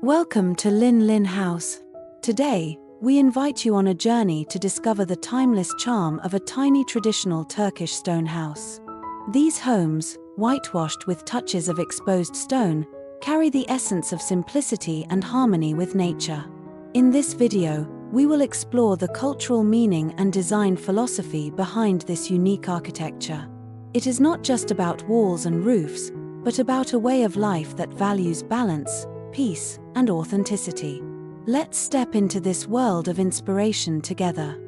Welcome to Linh Linh House. Today, we invite you on a journey to discover the timeless charm of a tiny traditional Turkish stone house. These homes, whitewashed with touches of exposed stone, carry the essence of simplicity and harmony with nature. In this video, we will explore the cultural meaning and design philosophy behind this unique architecture. It is not just about walls and roofs, but about a way of life that values balance, peace, and authenticity. Let's step into this world of inspiration together.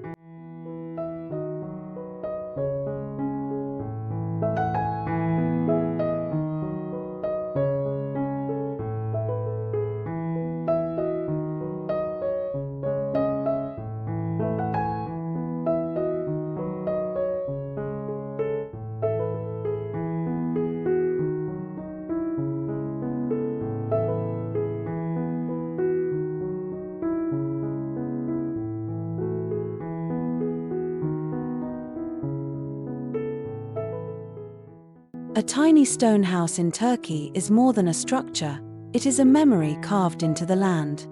A tiny stone house in Turkey is more than a structure, it is a memory carved into the land.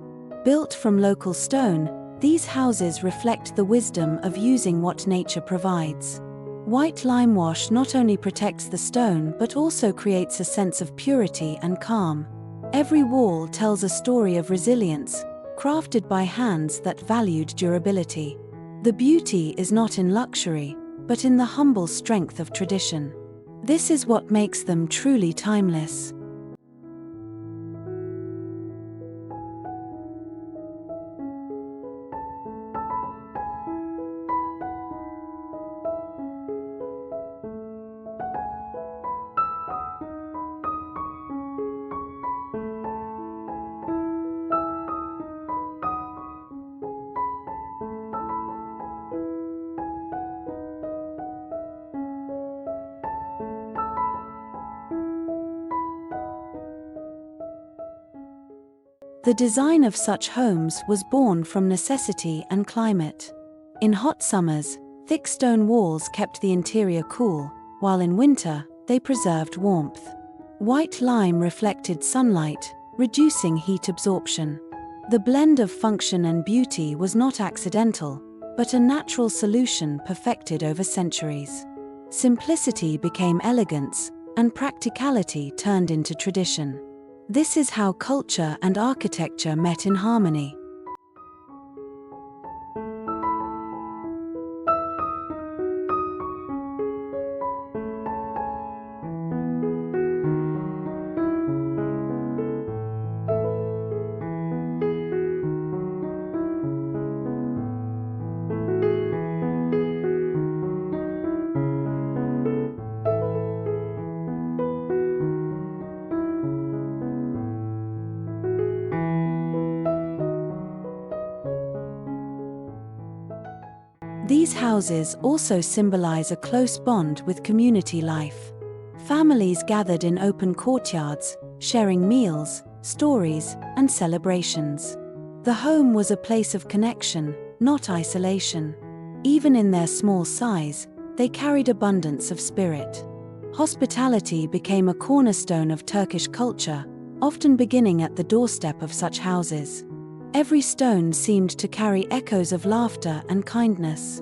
Built from local stone, these houses reflect the wisdom of using what nature provides. White lime wash not only protects the stone but also creates a sense of purity and calm. Every wall tells a story of resilience, crafted by hands that valued durability. The beauty is not in luxury, but in the humble strength of tradition. This is what makes them truly timeless. The design of such homes was born from necessity and climate. In hot summers, thick stone walls kept the interior cool, while in winter, they preserved warmth. White lime reflected sunlight, reducing heat absorption. The blend of function and beauty was not accidental, but a natural solution perfected over centuries. Simplicity became elegance, and practicality turned into tradition. This is how culture and architecture met in harmony. These houses also symbolize a close bond with community life. Families gathered in open courtyards, sharing meals, stories, and celebrations. The home was a place of connection, not isolation. Even in their small size, they carried abundance of spirit. Hospitality became a cornerstone of Turkish culture, often beginning at the doorstep of such houses. Every stone seemed to carry echoes of laughter and kindness.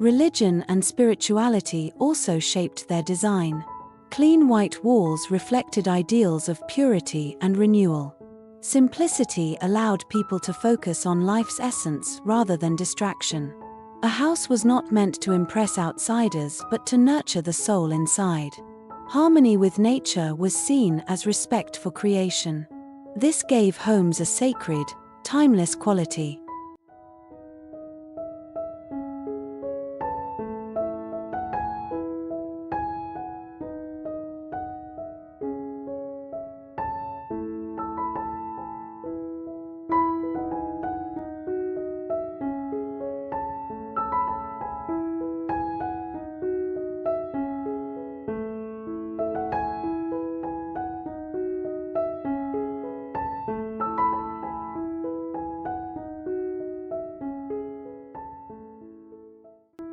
Religion and spirituality also shaped their design. Clean white walls reflected ideals of purity and renewal. Simplicity allowed people to focus on life's essence rather than distraction. A house was not meant to impress outsiders but to nurture the soul inside. Harmony with nature was seen as respect for creation. This gave homes a sacred, timeless quality.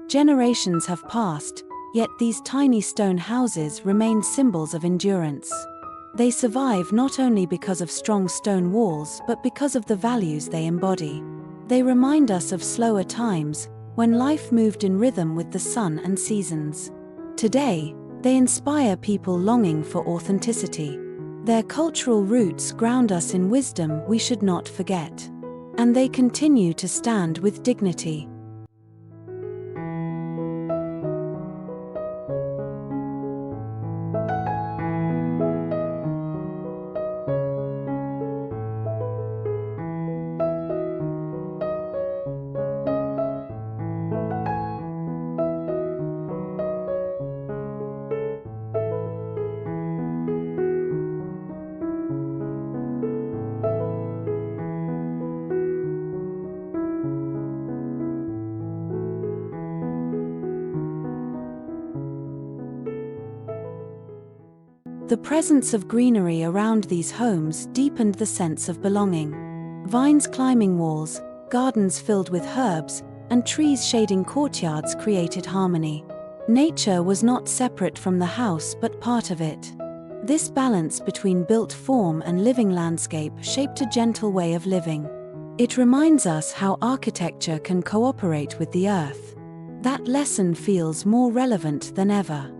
Generations have passed, yet these tiny stone houses remain symbols of endurance. They survive not only because of strong stone walls but because of the values they embody. They remind us of slower times, when life moved in rhythm with the sun and seasons. Today, they inspire people longing for authenticity. Their cultural roots ground us in wisdom we should not forget. And they continue to stand with dignity. The presence of greenery around these homes deepened the sense of belonging. Vines climbing walls, gardens filled with herbs, and trees shading courtyards created harmony. Nature was not separate from the house but part of it. This balance between built form and living landscape shaped a gentle way of living. It reminds us how architecture can cooperate with the earth. That lesson feels more relevant than ever.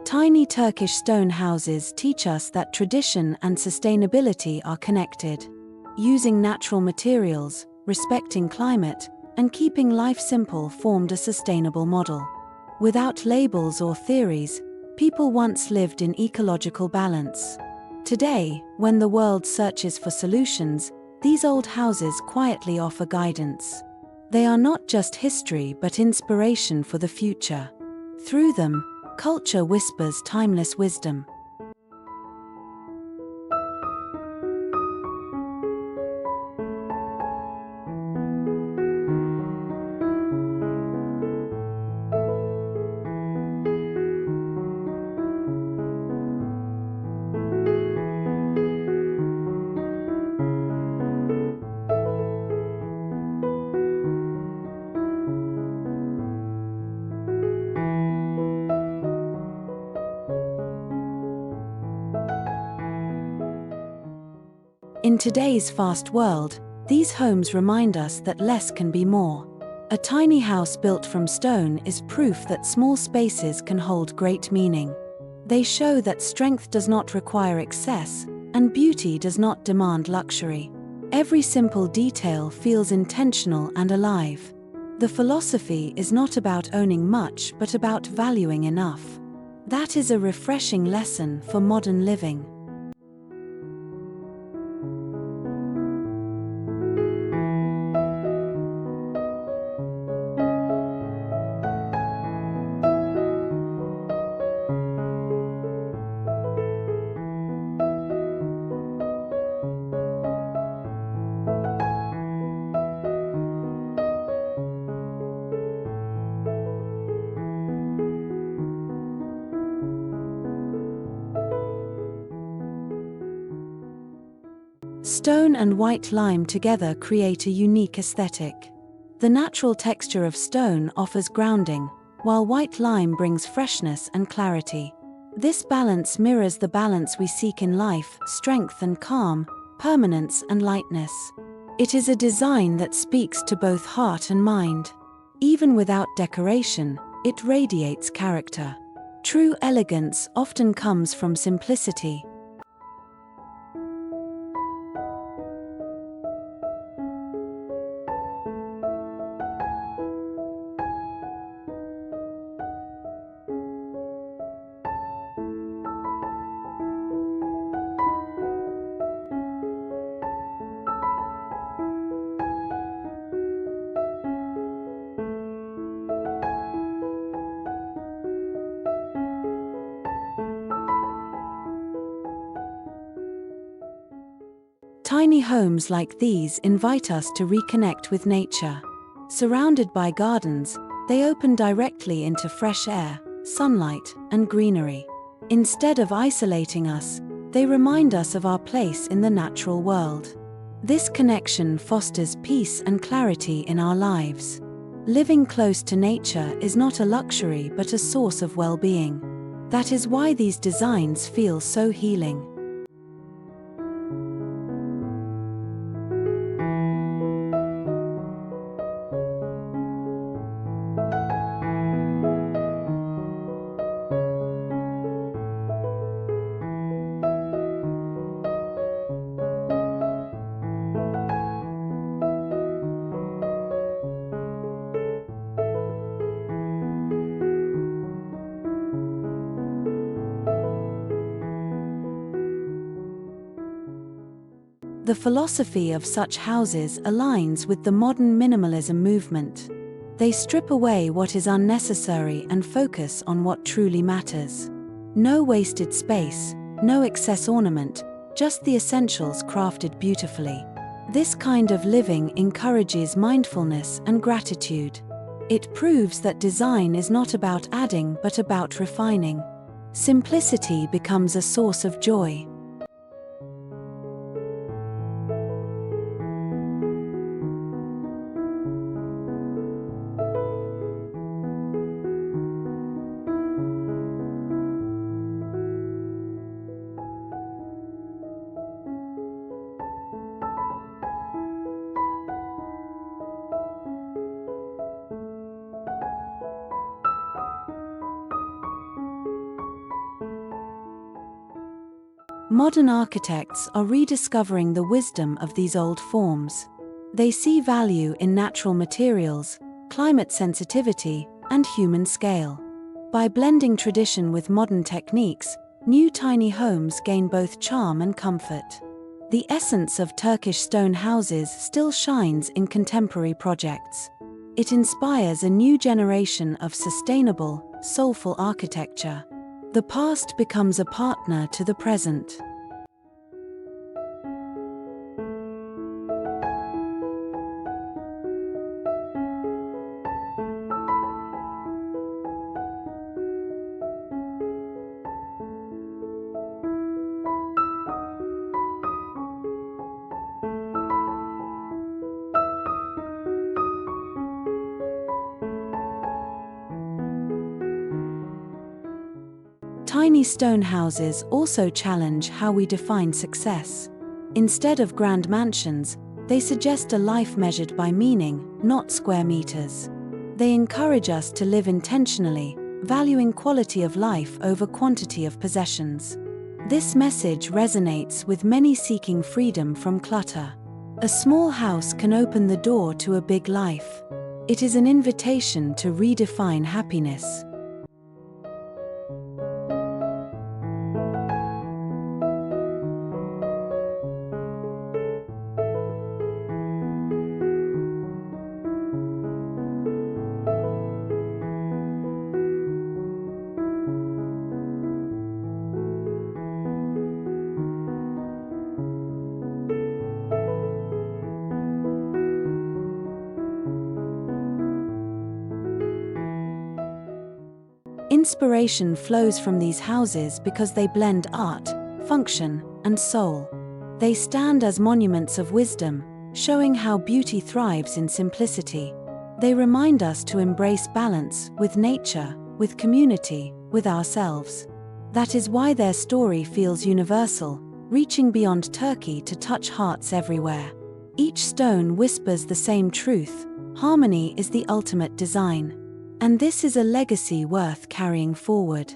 Tiny Turkish stone houses teach us that tradition and sustainability are connected. Using natural materials, respecting climate, and keeping life simple formed a sustainable model. Without labels or theories, people once lived in ecological balance. Today, when the world searches for solutions, these old houses quietly offer guidance. They are not just history but inspiration for the future. Through them, culture whispers timeless wisdom. In today's fast world, these homes remind us that less can be more. A tiny house built from stone is proof that small spaces can hold great meaning. They show that strength does not require excess, and beauty does not demand luxury. Every simple detail feels intentional and alive. The philosophy is not about owning much but about valuing enough. That is a refreshing lesson for modern living. Stone and white lime together create a unique aesthetic. The natural texture of stone offers grounding, while white lime brings freshness and clarity. This balance mirrors the balance we seek in life: strength and calm, permanence and lightness. It is a design that speaks to both heart and mind. Even without decoration, it radiates character. True elegance often comes from simplicity. Tiny homes like these invite us to reconnect with nature. Surrounded by gardens, they open directly into fresh air, sunlight, and greenery. Instead of isolating us, they remind us of our place in the natural world. This connection fosters peace and clarity in our lives. Living close to nature is not a luxury but a source of well-being. That is why these designs feel so healing. The philosophy of such houses aligns with the modern minimalism movement. They strip away what is unnecessary and focus on what truly matters. No wasted space, no excess ornament, just the essentials crafted beautifully. This kind of living encourages mindfulness and gratitude. It proves that design is not about adding but about refining. Simplicity becomes a source of joy. Modern architects are rediscovering the wisdom of these old forms. They see value in natural materials, climate sensitivity, and human scale. By blending tradition with modern techniques, new tiny homes gain both charm and comfort. The essence of Turkish stone houses still shines in contemporary projects. It inspires a new generation of sustainable, soulful architecture. The past becomes a partner to the present. Tiny stone houses also challenge how we define success. Instead of grand mansions, they suggest a life measured by meaning, not square meters. They encourage us to live intentionally, valuing quality of life over quantity of possessions. This message resonates with many seeking freedom from clutter. A small house can open the door to a big life. It is an invitation to redefine happiness. Inspiration flows from these houses because they blend art, function, and soul. They stand as monuments of wisdom, showing how beauty thrives in simplicity. They remind us to embrace balance with nature, with community, with ourselves. That is why their story feels universal, reaching beyond Turkey to touch hearts everywhere. Each stone whispers the same truth: harmony is the ultimate design. And this is a legacy worth carrying forward.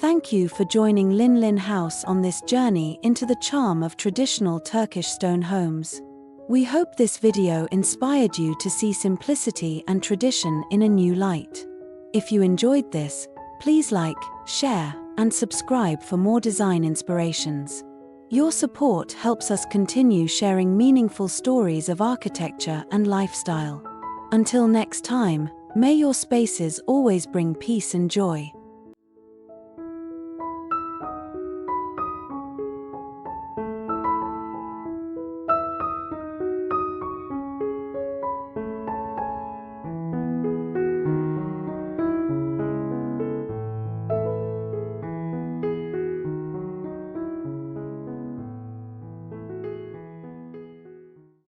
Thank you for joining Linh Linh House on this journey into the charm of traditional Turkish stone homes. We hope this video inspired you to see simplicity and tradition in a new light. If you enjoyed this, please like, share, and subscribe for more design inspirations. Your support helps us continue sharing meaningful stories of architecture and lifestyle. Until next time, may your spaces always bring peace and joy.